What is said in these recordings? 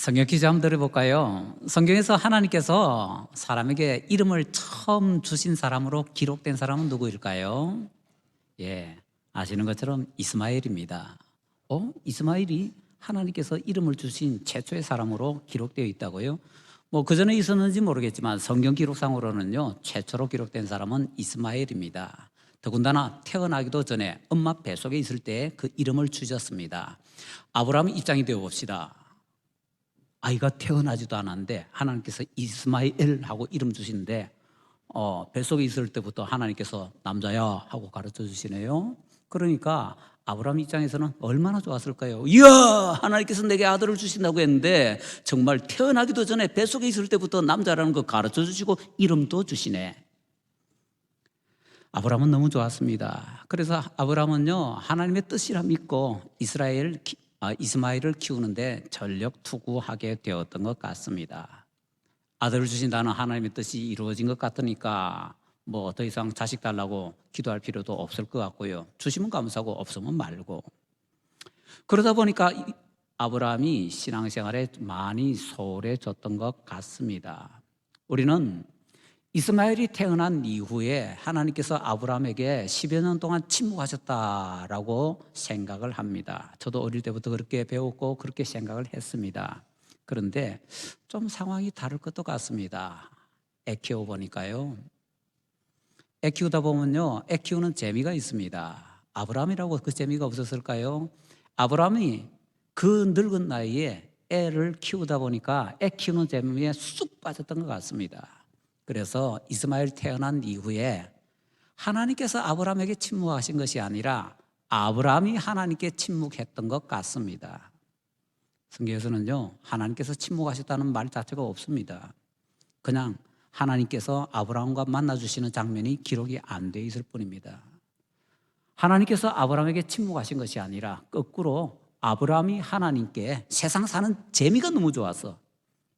성경 퀴즈 한번 들어볼까요? 성경에서 하나님께서 사람에게 이름을 처음 주신 사람으로 기록된 사람은 누구일까요? 예, 아시는 것처럼 이스마엘입니다. 이스마엘이 하나님께서 이름을 주신 최초의 사람으로 기록되어 있다고요? 그 전에 있었는지 모르겠지만 성경 기록상으로는요, 최초로 기록된 사람은 이스마엘입니다. 더군다나 태어나기도 전에 엄마 뱃속에 있을 때 그 이름을 주셨습니다. 아브라함 입장이 되어 봅시다. 아이가 태어나지도 않았는데 하나님께서 이스마엘하고 이름 주시는데 뱃속에 있을 때부터 하나님께서 남자야 하고 가르쳐 주시네요. 그러니까 아브라함 입장에서는 얼마나 좋았을까요? 이야, 하나님께서 내게 아들을 주신다고 했는데 정말 태어나기도 전에 뱃속에 있을 때부터 남자라는 거 가르쳐 주시고 이름도 주시네. 아브라함은 너무 좋았습니다. 그래서 아브라함은요, 하나님의 뜻이라 믿고 이스마엘을 키우는데 전력 투구하게 되었던 것 같습니다. 아들을 주신다는 하나님의 뜻이 이루어진 것 같으니까 더 이상 자식 달라고 기도할 필요도 없을 것 같고요. 주시면 감사하고 없으면 말고. 그러다 보니까 아브라함이 신앙생활에 많이 소홀해졌던 것 같습니다. 우리는 이스마엘이 태어난 이후에 하나님께서 아브라함에게 10여 년 동안 침묵하셨다라고 생각을 합니다. 저도 어릴 때부터 그렇게 배웠고 그렇게 생각을 했습니다. 그런데 좀 상황이 다를 것도 같습니다. 애 키워보니까요. 애 키우다 보면요, 애 키우는 재미가 있습니다. 아브라함이라고 그 재미가 없었을까요? 아브라함이 그 늙은 나이에 애를 키우다 보니까 애 키우는 재미에 쑥 빠졌던 것 같습니다. 그래서 이스마엘 태어난 이후에 하나님께서 아브라함에게 침묵하신 것이 아니라 아브라함이 하나님께 침묵했던 것 같습니다. 성경에서는요, 하나님께서 침묵하셨다는 말 자체가 없습니다. 그냥 하나님께서 아브라함과 만나주시는 장면이 기록이 안 돼 있을 뿐입니다. 하나님께서 아브라함에게 침묵하신 것이 아니라 거꾸로 아브라함이 하나님께 세상 사는 재미가 너무 좋아서,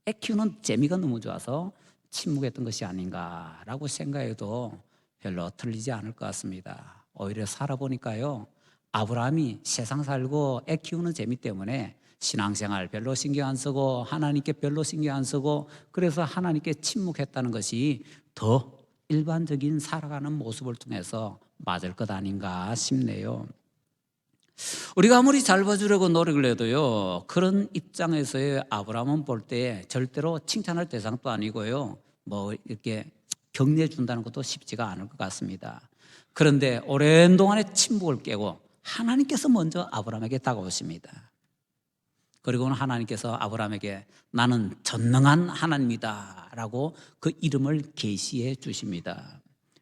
애 키우는 재미가 너무 좋아서 침묵했던 것이 아닌가라고 생각해도 별로 틀리지 않을 것 같습니다. 오히려 살아보니까요, 아브라함이 세상 살고 애 키우는 재미 때문에 신앙생활 별로 신경 안 쓰고 하나님께 별로 신경 안 쓰고 그래서 하나님께 침묵했다는 것이 더 일반적인 살아가는 모습을 통해서 맞을 것 아닌가 싶네요. 우리가 아무리 잘 봐주려고 노력을 해도요, 그런 입장에서의 아브라함은 볼 때 절대로 칭찬할 대상도 아니고요, 이렇게 격려해 준다는 것도 쉽지가 않을 것 같습니다. 그런데 오랜 동안의 침묵을 깨고 하나님께서 먼저 아브라함에게 다가오십니다. 그리고는 하나님께서 아브라함에게 나는 전능한 하나님이다 라고 그 이름을 계시해 주십니다.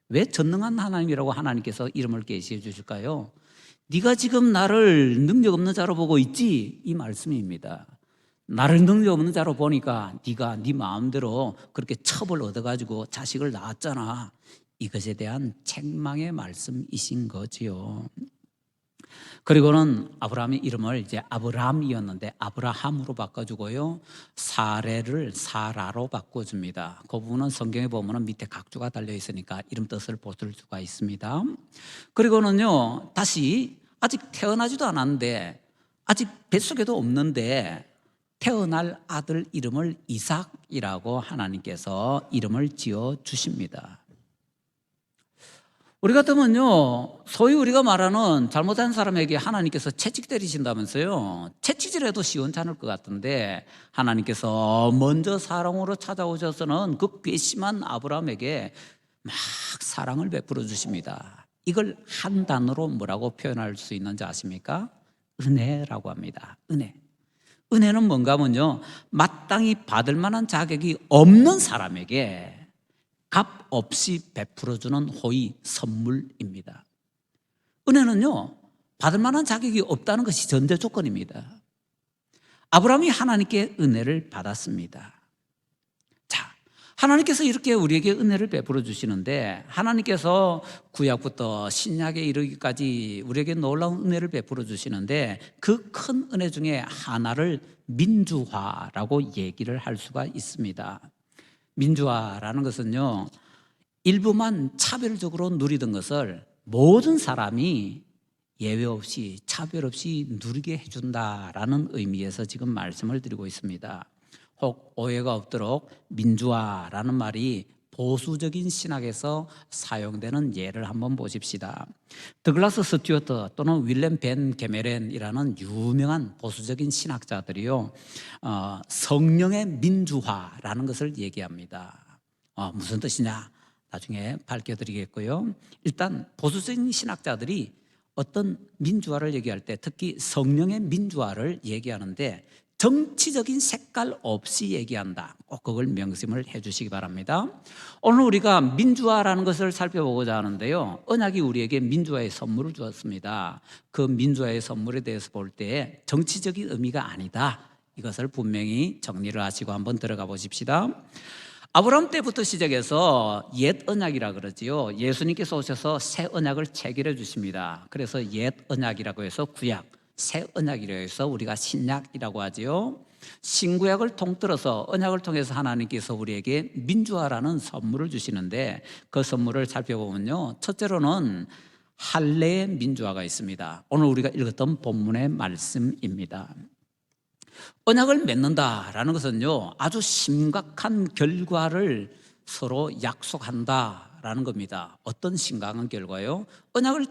왜 전능한 하나님이라고 하나님께서 이름을 계시해 주실까요? 네가 지금 나를 능력 없는 자로 보고 있지? 이 말씀입니다. 나를 능력 없는 자로 보니까 네가 네 마음대로 그렇게 첩을 얻어가지고 자식을 낳았잖아. 이것에 대한 책망의 말씀이신 거지요. 그리고는 아브라함의 이름을 이제 아브람이었는데 아브라함으로 바꿔주고요, 사레를 사라로 바꿔줍니다. 그 부분은 성경에 보면 밑에 각주가 달려 있으니까 이름 뜻을 보실 수가 있습니다. 그리고는요, 다시 아직 태어나지도 않았는데 아직 뱃속에도 없는데 태어날 아들 이름을 이삭이라고 하나님께서 이름을 지어 주십니다. 우리 같으면요, 소위 우리가 말하는 잘못한 사람에게 하나님께서 채찍 때리신다면서요, 채찍질해도 시원찮을 것 같은데 하나님께서 먼저 사랑으로 찾아오셔서는 그 괘씸한 아브라함에게 막 사랑을 베풀어 주십니다. 이걸 한 단어로 뭐라고 표현할 수 있는지 아십니까? 은혜라고 합니다. 은혜. 은혜는 뭔가 하면요, 마땅히 받을 만한 자격이 없는 사람에게 값 없이 베풀어주는 호의 선물입니다. 은혜는요, 받을 만한 자격이 없다는 것이 전제 조건입니다. 아브라함이 하나님께 은혜를 받았습니다. 자, 하나님께서 이렇게 우리에게 은혜를 베풀어 주시는데 하나님께서 구약부터 신약에 이르기까지 우리에게 놀라운 은혜를 베풀어 주시는데 그 큰 은혜 중에 하나를 민주화라고 얘기를 할 수가 있습니다. 민주화라는 것은요, 일부만 차별적으로 누리던 것을 모든 사람이 예외 없이 차별 없이 누리게 해준다라는 의미에서 지금 말씀을 드리고 있습니다. 혹 오해가 없도록 민주화라는 말이 보수적인 신학에서 사용되는 예를 한번 보십시다. 더글라스 스튜어트 또는 윌렘 벤 게메렌이라는 유명한 보수적인 신학자들이요, 성령의 민주화라는 것을 얘기합니다. 무슨 뜻이냐? 나중에 밝혀드리겠고요. 일단 보수적인 신학자들이 어떤 민주화를 얘기할 때 특히 성령의 민주화를 얘기하는데 정치적인 색깔 없이 얘기한다. 꼭 그걸 명심을 해 주시기 바랍니다. 오늘 우리가 민주화라는 것을 살펴보고자 하는데요, 언약이 우리에게 민주화의 선물을 주었습니다. 그 민주화의 선물에 대해서 볼 때 정치적인 의미가 아니다, 이것을 분명히 정리를 하시고 한번 들어가 보십시다. 아브라함 때부터 시작해서 옛 언약이라 그러지요. 예수님께서 오셔서 새 언약을 체결해 주십니다. 그래서 옛 언약이라고 해서 구약, 새 언약이라고 해서 우리가 신약이라고 하지요. 신구약을 통틀어서 언약을 통해서 하나님께서 우리에게 민주화라는 선물을 주시는데, 그 선물을 살펴보면요, 첫째로는 할례의 민주화가 있습니다. 오늘 우리가 읽었던 본문의 말씀입니다. 언약을 맺는다라는 것은요, 아주 심각한 결과를 서로 약속한다라는 겁니다. 어떤 심각한 결과요? 언약을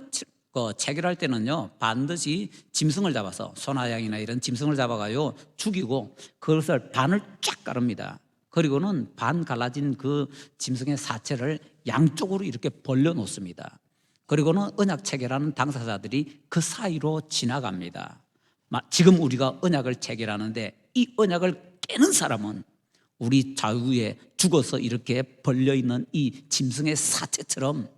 체결할 때는요, 반드시 짐승을 잡아서, 소나 양이나 이런 짐승을 잡아가요 죽이고 그것을 반을 쫙 가릅니다. 그리고는 반 갈라진 그 짐승의 사체를 양쪽으로 이렇게 벌려 놓습니다. 그리고는 언약 체결하는 당사자들이 그 사이로 지나갑니다. 지금 우리가 언약을 체결하는데 이 언약을 깨는 사람은 우리 좌우에 죽어서 이렇게 벌려있는 이 짐승의 사체처럼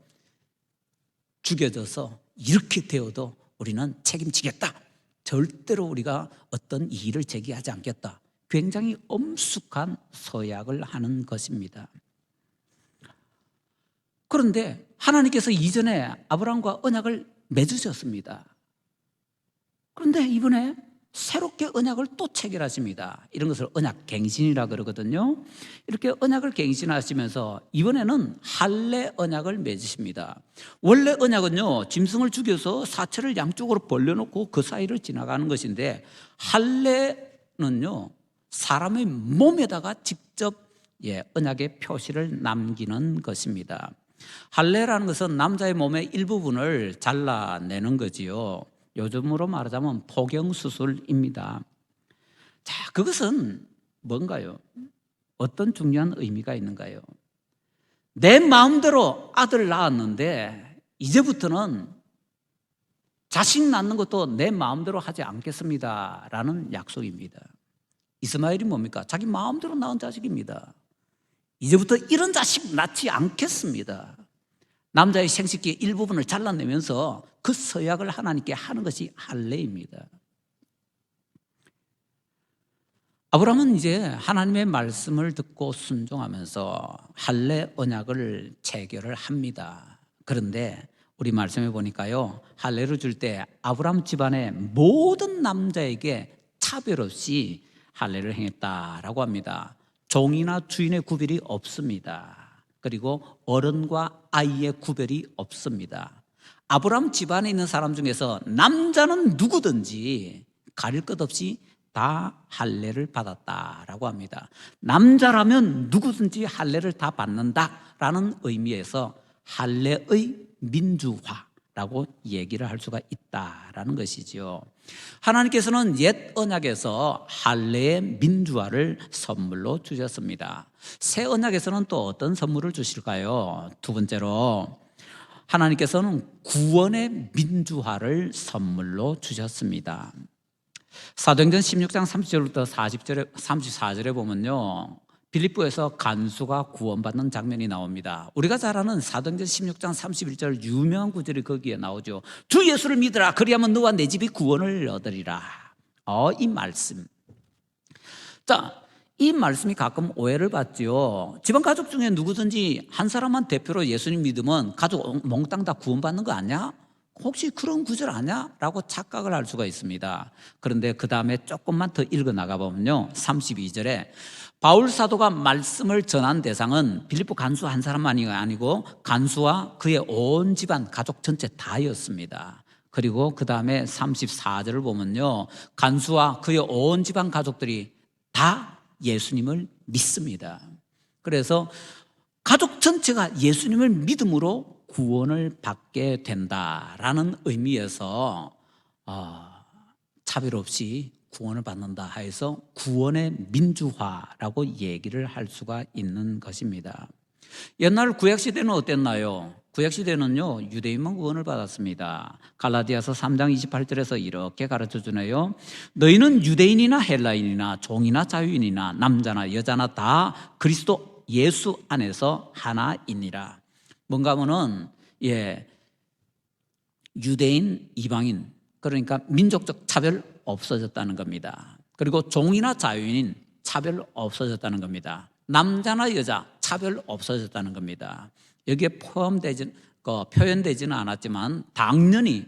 죽여져서 이렇게 되어도 우리는 책임지겠다, 절대로 우리가 어떤 이의를 제기하지 않겠다, 굉장히 엄숙한 서약을 하는 것입니다. 그런데 하나님께서 이전에 아브라함과 언약을 맺으셨습니다. 그런데 이번에 새롭게 언약을 또 체결하십니다. 이런 것을 언약 갱신이라 그러거든요. 이렇게 언약을 갱신하시면서 이번에는 할례 언약을 맺으십니다. 원래 언약은요, 짐승을 죽여서 사체를 양쪽으로 벌려놓고 그 사이를 지나가는 것인데, 할례는요, 사람의 몸에다가 직접 언약의 표시를 남기는 것입니다. 할례라는 것은 남자의 몸의 일부분을 잘라내는 거지요. 요즘으로 말하자면 포경수술입니다. 자, 그것은 뭔가요? 어떤 중요한 의미가 있는가요? 내 마음대로 아들 낳았는데 이제부터는 자식 낳는 것도 내 마음대로 하지 않겠습니다 라는 약속입니다. 이스마엘이 뭡니까? 자기 마음대로 낳은 자식입니다. 이제부터 이런 자식 낳지 않겠습니다. 남자의 생식기의 일부분을 잘라내면서 그 서약을 하나님께 하는 것이 할례입니다. 아브라함은 이제 하나님의 말씀을 듣고 순종하면서 할례 언약을 체결을 합니다. 그런데 우리 말씀해 보니까요, 할례를 줄 때 아브라함 집안의 모든 남자에게 차별 없이 할례를 행했다라고 합니다. 종이나 주인의 구별이 없습니다. 그리고 어른과 아이의 구별이 없습니다. 아브라함 집안에 있는 사람 중에서 남자는 누구든지 가릴 것 없이 다 할례를 받았다라고 합니다. 남자라면 누구든지 할례를 다 받는다라는 의미에서 할례의 민주화라고 얘기를 할 수가 있다라는 것이지요. 하나님께서는 옛 언약에서 할례의 민주화를 선물로 주셨습니다. 새 언약에서는 또 어떤 선물을 주실까요? 두 번째로 하나님께서는 구원의 민주화를 선물로 주셨습니다. 사도행전 16장 30절부터 34절에 보면요, 빌립보에서 간수가 구원받는 장면이 나옵니다. 우리가 잘 아는 사도행전 16장 31절 유명한 구절이 거기에 나오죠. 주 예수를 믿으라, 그리하면 너와 내 집이 구원을 얻으리라. 이 말씀. 자, 이 말씀이 가끔 오해를 받지요. 집안 가족 중에 누구든지 한 사람만 대표로 예수님 믿으면 가족 몽땅 다 구원받는 거 아니야? 혹시 그런 구절 아니야? 라고 착각을 할 수가 있습니다. 그런데 그 다음에 조금만 더 읽어 나가보면요, 32절에 바울 사도가 말씀을 전한 대상은 빌립보 간수 한 사람만이 아니고 간수와 그의 온 집안 가족 전체 다였습니다. 그리고 그 다음에 34절을 보면요, 간수와 그의 온 집안 가족들이 다 예수님을 믿습니다. 그래서 가족 전체가 예수님을 믿음으로 구원을 받게 된다라는 의미에서 차별 없이 구원을 받는다 해서 구원의 민주화라고 얘기를 할 수가 있는 것입니다. 옛날 구약시대는 어땠나요? 구약시대는요, 유대인만 구원을 받았습니다. 갈라디아서 3장 28절에서 이렇게 가르쳐 주네요. 너희는 유대인이나 헬라인이나 종이나 자유인이나 남자나 여자나 다 그리스도 예수 안에서 하나이니라. 뭔가 하면은 유대인, 이방인, 그러니까 민족적 차별 없어졌다는 겁니다. 그리고 종이나 자유인 차별 없어졌다는 겁니다. 남자나 여자 차별 없어졌다는 겁니다. 여기에 표현되지는 않았지만 당연히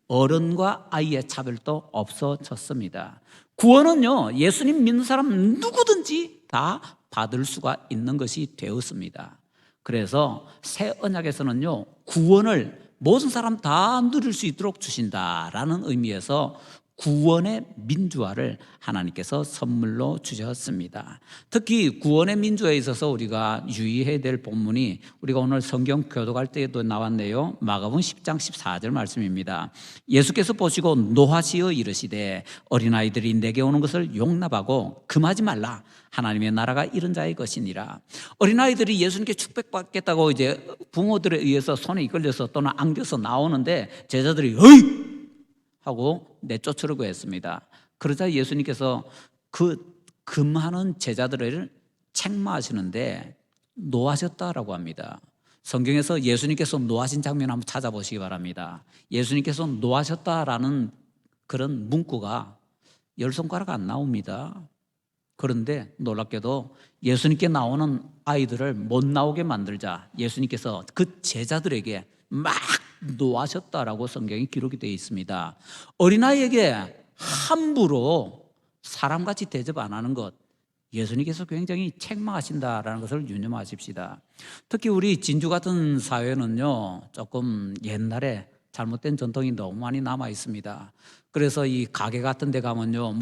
어른과 아이의 차별도 없어졌습니다. 구원은요, 예수님 믿는 사람 누구든지 다 받을 수가 있는 것이 되었습니다. 그래서 새 언약에서는요, 구원을 모든 사람 다 누릴 수 있도록 주신다라는 의미에서 구원의 민주화를 하나님께서 선물로 주셨습니다. 특히 구원의 민주화에 있어서 우리가 유의해야 될 본문이 우리가 오늘 성경 교독할 때에도 나왔네요. 마가복음 10장 14절 말씀입니다. 예수께서 보시고 노하시어 이르시되 어린아이들이 내게 오는 것을 용납하고 금하지 말라. 하나님의 나라가 이런 자의 것이니라. 어린아이들이 예수님께 축복받겠다고 이제 부모들에 의해서 손에 이끌려서 또는 안겨서 나오는데 제자들이 어이! 하고 내쫓으려고 했습니다. 그러자 예수님께서 그 금하는 제자들을 책망하시는데 노하셨다라고 합니다. 성경에서 예수님께서 노하신 장면 한번 찾아보시기 바랍니다. 예수님께서 노하셨다라는 그런 문구가 10손가락 안 나옵니다. 그런데 놀랍게도 예수님께 나오는 아이들을 못 나오게 만들자 예수님께서 그 제자들에게 막 노하셨다라고 성경에 기록이 되어 있습니다. 어린아이에게 함부로 사람같이 대접 안 하는 것, 예수님께서 굉장히 책망하신다라는 것을 유념하십시다. 특히 우리 진주 같은 사회는요, 조금 옛날에 잘못된 전통이 너무 많이 남아 있습니다. 그래서 이 가게 같은 데 가면요,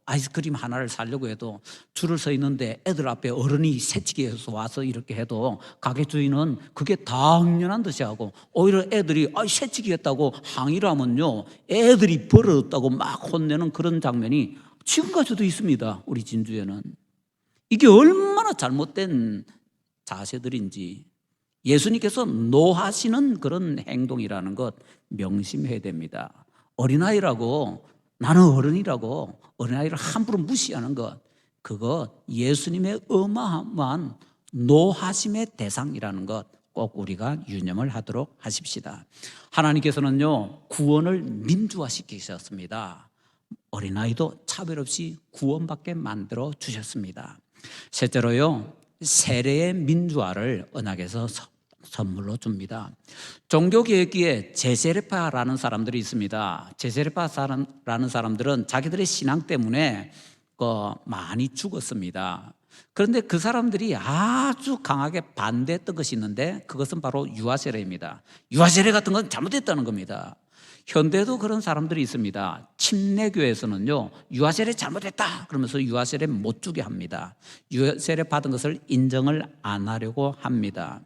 아이스크림 하나를 사려고 해도 줄을 서 있는데 애들 앞에 어른이 새치기 해서 와서 이렇게 해도 가게 주인은 그게 당연한 듯이 하고 오히려 애들이 새치기 했다고 항의를 하면요, 애들이 벌어졌다고 막 혼내는 그런 장면이 지금까지도 있습니다. 우리 진주에는. 이게 얼마나 잘못된 자세들인지 예수님께서 노하시는 그런 행동이라는 것 명심해야 됩니다. 어린아이라고, 나는 어른이라고 어린아이를 함부로 무시하는 것, 그거 예수님의 어마어마한 노하심의 대상이라는 것 꼭 우리가 유념을 하도록 하십시다. 하나님께서는요, 구원을 민주화시키셨습니다. 어린아이도 차별 없이 구원받게 만들어 주셨습니다. 셋째로요, 세례의 민주화를 언약에서 선물로 줍니다. 종교개혁기에 제세례파라는 사람들이 있습니다. 제세례파라는 사람들은 자기들의 신앙 때문에 많이 죽었습니다. 그런데 그 사람들이 아주 강하게 반대했던 것이 있는데 그것은 바로 유아세례입니다. 유아세례 같은 건 잘못됐다는 겁니다. 현대에도 그런 사람들이 있습니다. 침례교에서는요, 유아세례 잘못했다 그러면서 유아세례 못 주게 합니다. 유아세례 받은 것을 인정을 안 하려고 합니다.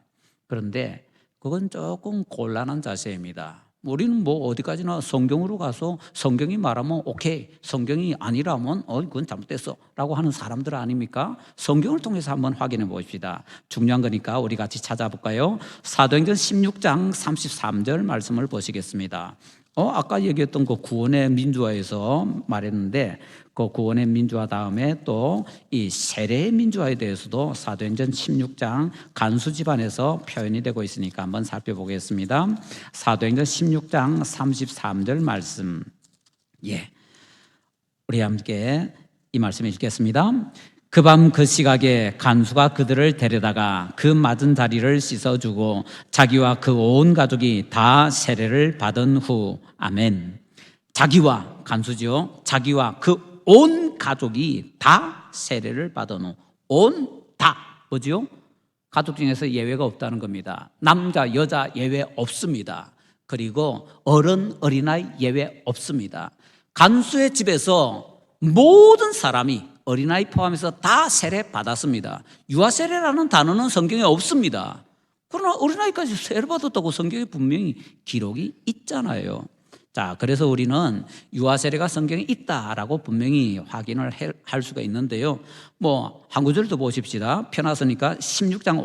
그런데 그건 조금 곤란한 자세입니다. 우리는 어디까지나 성경으로 가서 성경이 말하면 오케이, 성경이 아니라면 그건 잘못됐어 라고 하는 사람들 아닙니까? 성경을 통해서 한번 확인해 봅시다. 중요한 거니까 우리 같이 찾아볼까요? 사도행전 16장 33절 말씀을 보시겠습니다. 아까 얘기했던 그 구원의 민주화에서 말했는데 그 구원의 민주화 다음에 또 이 세례의 민주화에 대해서도 사도행전 16장 간수 집안에서 표현이 되고 있으니까 한번 살펴보겠습니다. 사도행전 16장 33절 말씀, 우리 함께 이 말씀 읽겠습니다. 그 밤 그 시각에 간수가 그들을 데려다가 그 맞은 자리를 씻어주고 자기와 그 온 가족이 다 세례를 받은 후, 아멘. 자기와, 간수지요, 자기와 그 온 가족이 다 세례를 받은 후, 온 다 뭐지요? 가족 중에서 예외가 없다는 겁니다. 남자, 여자 예외 없습니다. 그리고 어른, 어린아이 예외 없습니다. 간수의 집에서 모든 사람이 어린아이 포함해서 다 세례 받았습니다. 유아세례라는 단어는 성경에 없습니다. 그러나 어린아이까지 세례 받았다고 성경에 분명히 기록이 있잖아요. 자, 그래서 우리는 유아세례가 성경에 있다라고 분명히 확인을 할 수가 있는데요. 한 구절도 보십시다. 펴놨으니까 16장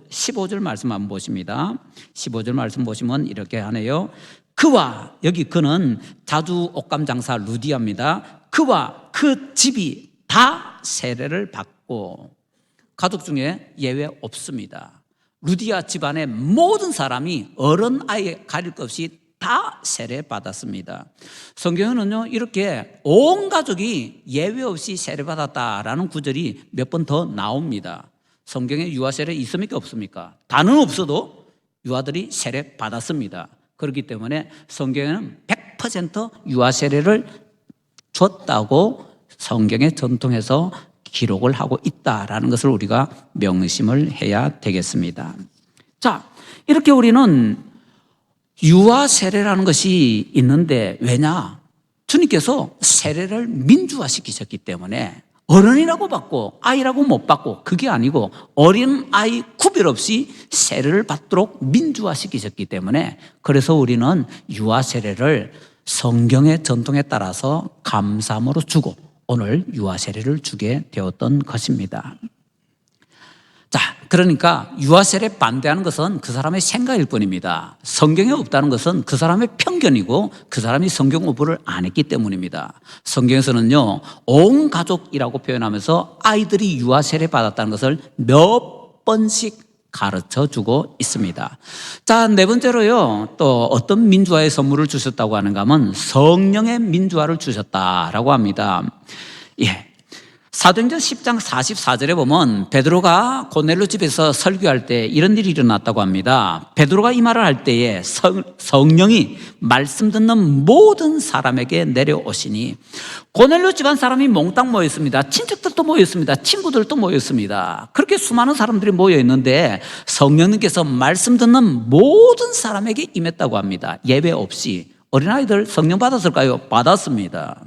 15절 말씀 한번 보십니다. 15절 말씀 보시면 이렇게 하네요. 그와, 여기 그는 자주 옷감 장사 루디아입니다. 그와 그 집이 다 세례를 받고, 가족 중에 예외 없습니다. 루디아 집안의 모든 사람이 어른 아이 가릴 것 없이 다 세례 받았습니다. 성경에는요, 이렇게 온 가족이 예외 없이 세례 받았다라는 구절이 몇 번 더 나옵니다. 성경에 유아 세례 있습니까 없습니까? 다는 없어도 유아들이 세례 받았습니다. 그렇기 때문에 성경에는 100% 유아 세례를 줬다고 성경의 전통에서 기록을 하고 있다라는 것을 우리가 명심을 해야 되겠습니다. 자, 이렇게 우리는 유아 세례라는 것이 있는데, 왜냐? 주님께서 세례를 민주화시키셨기 때문에 어른이라고 받고 아이라고 못 받고, 그게 아니고 어린 아이 구별 없이 세례를 받도록 민주화시키셨기 때문에, 그래서 우리는 유아 세례를 성경의 전통에 따라서 감사함으로 주고 오늘 유아 세례를 주게 되었던 것입니다. 자, 그러니까 유아 세례 반대하는 것은 그 사람의 생각일 뿐입니다. 성경에 없다는 것은 그 사람의 편견이고 그 사람이 성경 공부를 안 했기 때문입니다. 성경에서는요, 온 가족이라고 표현하면서 아이들이 유아 세례 받았다는 것을 몇 번씩 가르쳐 주고 있습니다. 자, 네 번째로요, 또 어떤 민주화의 선물을 주셨다고 하는가 하면 성령의 민주화를 주셨다라고 합니다. 예. 사도행전 10장 44절에 보면 베드로가 고넬료 집에서 설교할 때 이런 일이 일어났다고 합니다. 베드로가 이 말을 할 때에 성령이 말씀 듣는 모든 사람에게 내려오시니, 고넬료 집안 사람이 몽땅 모였습니다. 친척들도 모였습니다. 친구들도 모였습니다. 그렇게 수많은 사람들이 모여 있는데 성령님께서 말씀 듣는 모든 사람에게 임했다고 합니다. 예외 없이. 어린아이들 성령 받았을까요? 받았습니다.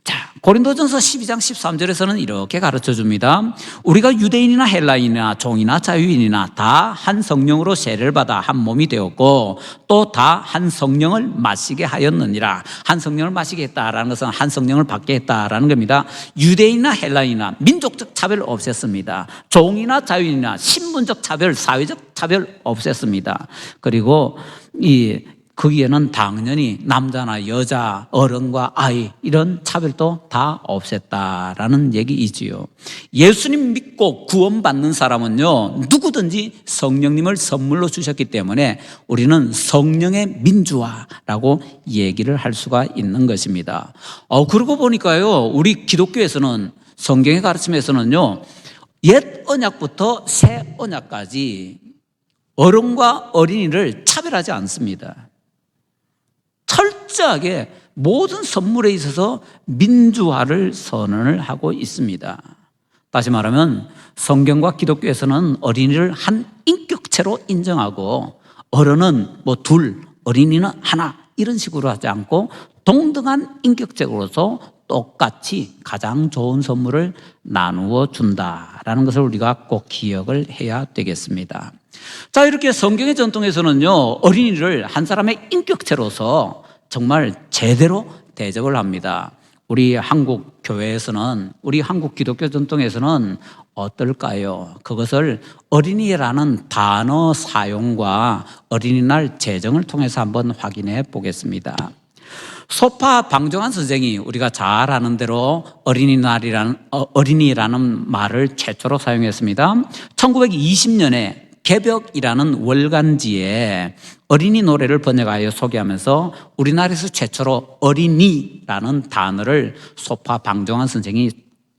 자, 고린도전서 12장 13절에서는 이렇게 가르쳐 줍니다. 우리가 유대인이나 헬라인이나 종이나 자유인이나 다 한 성령으로 세례를 받아 한 몸이 되었고 또 다 한 성령을 마시게 하였느니라. 한 성령을 마시게 했다라는 것은 한 성령을 받게 했다라는 겁니다. 유대인이나 헬라인이나 민족적 차별 없앴습니다. 종이나 자유인이나 신분적 차별, 사회적 차별 없앴습니다. 그리고 거기에는 당연히 남자나 여자, 어른과 아이 이런 차별도 다 없앴다라는 얘기이지요. 예수님 믿고 구원받는 사람은요, 누구든지 성령님을 선물로 주셨기 때문에 우리는 성령의 민주화라고 얘기를 할 수가 있는 것입니다. 그러고 보니까요, 우리 기독교에서는, 성경의 가르침에서는요, 옛 언약부터 새 언약까지 어른과 어린이를 차별하지 않습니다. 철저하게 모든 선물에 있어서 민주화를 선언을 하고 있습니다. 다시 말하면 성경과 기독교에서는 어린이를 한 인격체로 인정하고 어른은 둘, 어린이는 하나 이런 식으로 하지 않고 동등한 인격체로서 똑같이 가장 좋은 선물을 나누어 준다라는 것을 우리가 꼭 기억을 해야 되겠습니다. 자, 이렇게 성경의 전통에서는요, 어린이를 한 사람의 인격체로서 정말 제대로 대접을 합니다. 우리 한국 교회에서는, 우리 한국 기독교 전통에서는 어떨까요? 그것을 어린이라는 단어 사용과 어린이날 제정을 통해서 한번 확인해 보겠습니다. 소파 방정환 선생이 우리가 잘 아는 대로 어린이라는 말을 최초로 사용했습니다. 1920년에 개벽이라는 월간지에 어린이 노래를 번역하여 소개하면서 우리나라에서 최초로 어린이라는 단어를 소파 방정환 선생이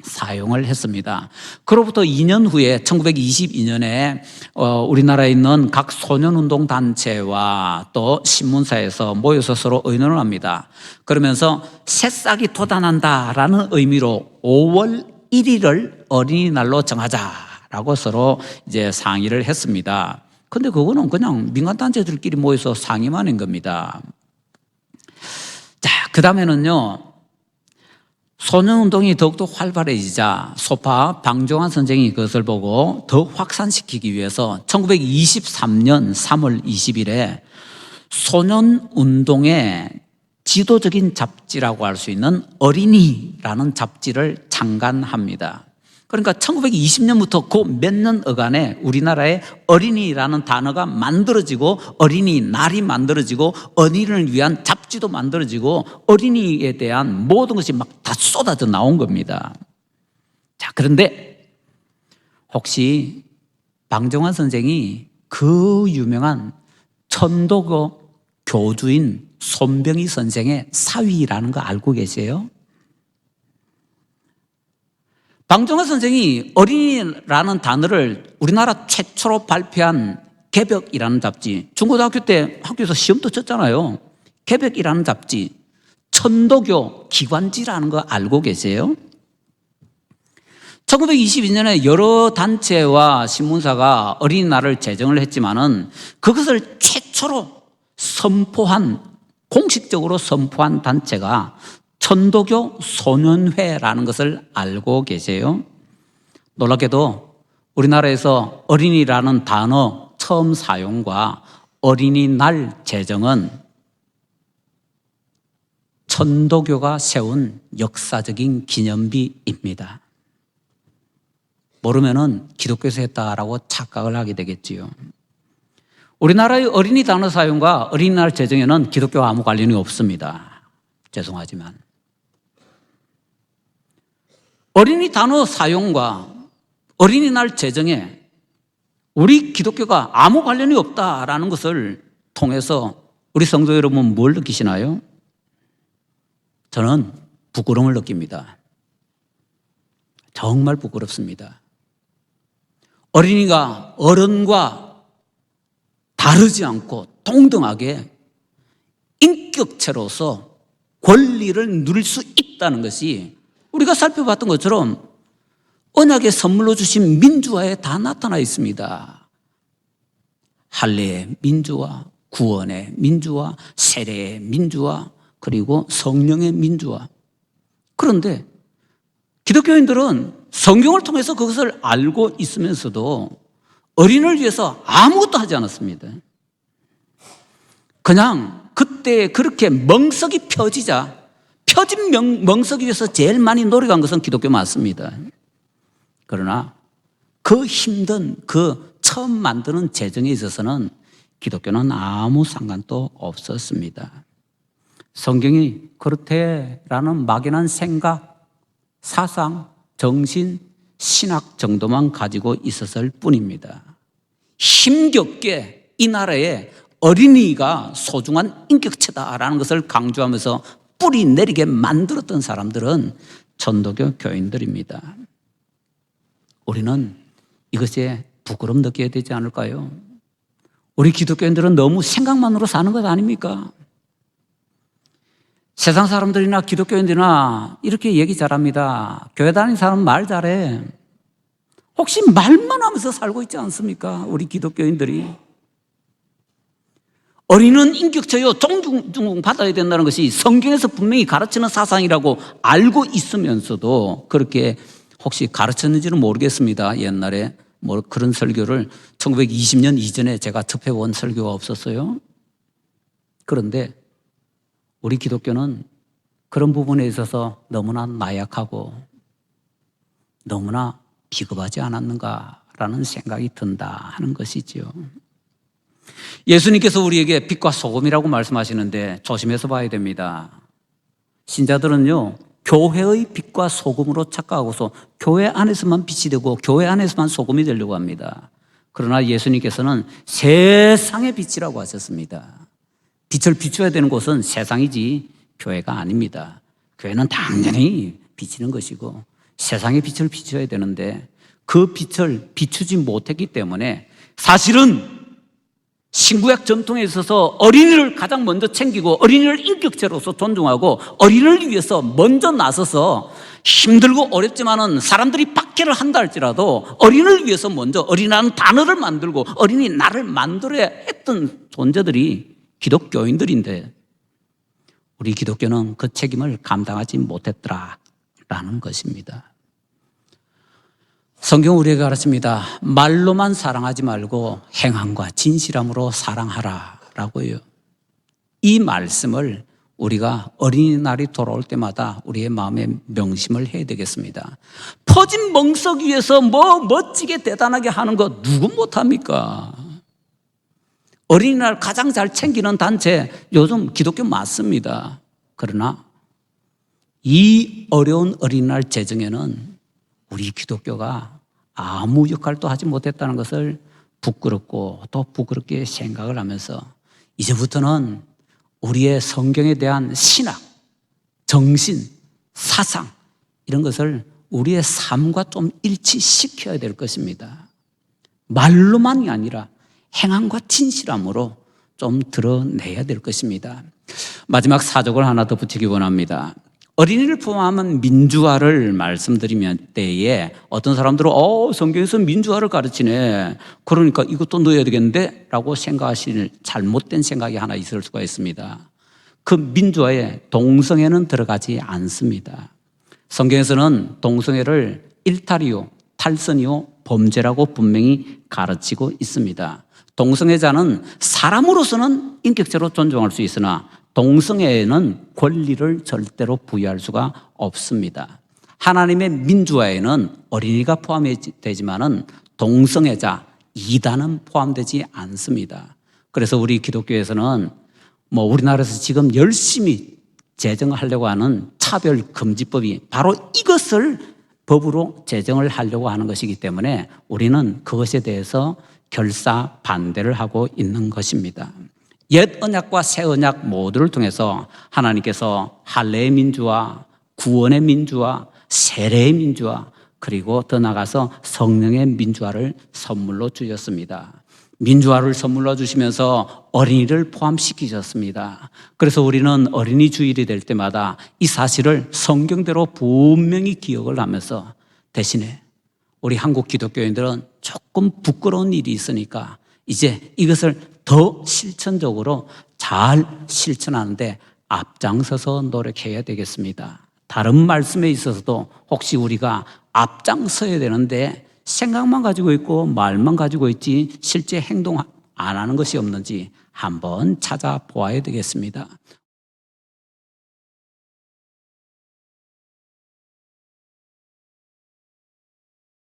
사용을 했습니다. 그로부터 2년 후에 1922년에 우리나라에 있는 각 소년운동단체와 또 신문사에서 모여서 서로 의논을 합니다. 그러면서 새싹이 돋아난다라는 의미로 5월 1일을 어린이날로 정하자라고 서로 이제 상의를 했습니다. 근데 그거는 그냥 민간단체들끼리 모여서 상의만 한 겁니다. 자, 그 다음에는요, 소년운동이 더욱더 활발해지자 소파 방종환 선생이 그것을 보고 더 확산시키기 위해서 1923년 3월 20일에 소년운동의 지도적인 잡지라고 할 수 있는 어린이라는 잡지를 창간합니다. 그러니까 1920년부터 그 몇 년여간에 우리나라에 어린이라는 단어가 만들어지고 어린이날이 만들어지고 어린이를 위한 잡지도 만들어지고 어린이에 대한 모든 것이 막 다 쏟아져 나온 겁니다. 자, 그런데 혹시 방정환 선생이 그 유명한 천도교 교주인 손병희 선생의 사위라는 거 알고 계세요? 방정환 선생이 어린이라는 단어를 우리나라 최초로 발표한 개벽이라는 잡지, 중고등학교 때 학교에서 시험도 쳤잖아요. 개벽이라는 잡지, 천도교 기관지라는 거 알고 계세요? 1922년에 여러 단체와 신문사가 어린이날을 제정을 했지만은 그것을 최초로 공식적으로 선포한 단체가 천도교 소년회라는 것을 알고 계세요? 놀랍게도 우리나라에서 어린이라는 단어 처음 사용과 어린이날 제정은 천도교가 세운 역사적인 기념비입니다. 모르면은 기독교에서 했다라고 착각을 하게 되겠지요. 우리나라의 어린이 단어 사용과 어린이날 제정에는 기독교와 아무 관련이 없습니다. 죄송하지만. 어린이 단어 사용과 어린이날 제정에 우리 기독교가 아무 관련이 없다라는 것을 통해서 우리 성도 여러분 뭘 느끼시나요? 저는 부끄러움을 느낍니다. 정말 부끄럽습니다. 어린이가 어른과 다르지 않고 동등하게 인격체로서 권리를 누릴 수 있다는 것이 우리가 살펴봤던 것처럼 언약의 선물로 주신 민주화에 다 나타나 있습니다. 할례의 민주화, 구원의 민주화, 세례의 민주화, 그리고 성령의 민주화. 그런데 기독교인들은 성경을 통해서 그것을 알고 있으면서도 어린이를 위해서 아무것도 하지 않았습니다. 그냥 그때 그렇게 멍석이 펴진 멍석이 위해서 제일 많이 노력한 것은 기독교 맞습니다. 그러나 그 힘든 그 처음 만드는 재정에 있어서는 기독교는 아무 상관도 없었습니다. 성경이 그렇대라는 막연한 생각, 사상, 정신, 신학 정도만 가지고 있었을 뿐입니다. 힘겹게 이 나라에 어린이가 소중한 인격체다라는 것을 강조하면서 뿌리 내리게 만들었던 사람들은 천도교 교인들입니다. 우리는 이것에 부끄러움 느껴야 되지 않을까요? 우리 기독교인들은 너무 생각만으로 사는 것 아닙니까? 세상 사람들이나 기독교인들이나 이렇게 얘기 잘합니다. 교회 다니는 사람은 말 잘해. 혹시 말만 하면서 살고 있지 않습니까? 우리 기독교인들이. 어린이는 인격체요, 존중 받아야 된다는 것이 성경에서 분명히 가르치는 사상이라고 알고 있으면서도 그렇게 혹시 가르쳤는지는 모르겠습니다. 옛날에 뭐 그런 설교를 1920년 이전에 제가 접해본 설교가 없었어요. 그런데 우리 기독교는 그런 부분에 있어서 너무나 나약하고 너무나 비겁하지 않았는가라는 생각이 든다 하는 것이죠. 예수님께서 우리에게 빛과 소금이라고 말씀하시는데 조심해서 봐야 됩니다. 신자들은요, 교회의 빛과 소금으로 착각하고서 교회 안에서만 빛이 되고 교회 안에서만 소금이 되려고 합니다. 그러나 예수님께서는 세상의 빛이라고 하셨습니다. 빛을 비춰야 되는 곳은 세상이지 교회가 아닙니다. 교회는 당연히 비치는 것이고 세상의 빛을 비춰야 되는데 그 빛을 비추지 못했기 때문에 사실은 신구약 전통에 있어서 어린이를 가장 먼저 챙기고 어린이를 인격체로서 존중하고 어린이를 위해서 먼저 나서서 힘들고 어렵지만은 사람들이 박해를 한다 할지라도 어린이를 위해서 먼저 어린이라는 단어를 만들고 어린이 날을 만들어야 했던 존재들이 기독교인들인데 우리 기독교는 그 책임을 감당하지 못했더라 라는 것입니다. 성경 우리에게 가르칩니다. 말로만 사랑하지 말고 행함과 진실함으로 사랑하라 라고요. 이 말씀을 우리가 어린이날이 돌아올 때마다 우리의 마음에 명심을 해야 되겠습니다. 퍼진 멍석 위에서 뭐 멋지게 대단하게 하는 거 누구 못합니까? 어린이날 가장 잘 챙기는 단체 요즘 기독교 맞습니다. 그러나 이 어려운 어린이날 제정에는 우리 기독교가 아무 역할도 하지 못했다는 것을 부끄럽고 또 부끄럽게 생각을 하면서 이제부터는 우리의 성경에 대한 신학, 정신, 사상 이런 것을 우리의 삶과 좀 일치시켜야 될 것입니다. 말로만이 아니라 행함과 진실함으로 좀 드러내야 될 것입니다. 마지막 사족을 하나 더 붙이기 원합니다. 어린이를 포함한 민주화를 말씀드리면 때에 어떤 사람들은 성경에서 민주화를 가르치네, 그러니까 이것도 넣어야 되겠는데 라고 생각하실 잘못된 생각이 하나 있을 수가 있습니다. 그 민주화에 동성애는 들어가지 않습니다. 성경에서는 동성애를 일탈이요 탈선이요 범죄라고 분명히 가르치고 있습니다. 동성애자는 사람으로서는 인격적으로 존중할 수 있으나 동성애에는 권리를 절대로 부여할 수가 없습니다. 하나님의 민주화에는 어린이가 포함되지만은 동성애자, 이단은 포함되지 않습니다. 그래서 우리 기독교에서는 우리나라에서 지금 열심히 제정하려고 하는 차별금지법이 바로 이것을 법으로 제정을 하려고 하는 것이기 때문에 우리는 그것에 대해서 결사 반대를 하고 있는 것입니다. 옛 언약과 새 언약 모두를 통해서 하나님께서 할례의 민주화, 구원의 민주화, 세례의 민주화, 그리고 더 나아가서 성령의 민주화를 선물로 주셨습니다. 민주화를 선물로 주시면서 어린이를 포함시키셨습니다. 그래서 우리는 어린이 주일이 될 때마다 이 사실을 성경대로 분명히 기억을 하면서 대신에 우리 한국 기독교인들은 조금 부끄러운 일이 있으니까 이제 이것을 더 실천적으로 잘 실천하는데 앞장서서 노력해야 되겠습니다. 다른 말씀에 있어서도 혹시 우리가 앞장서야 되는데 생각만 가지고 있고 말만 가지고 있지 실제 행동 안 하는 것이 없는지 한번 찾아보아야 되겠습니다.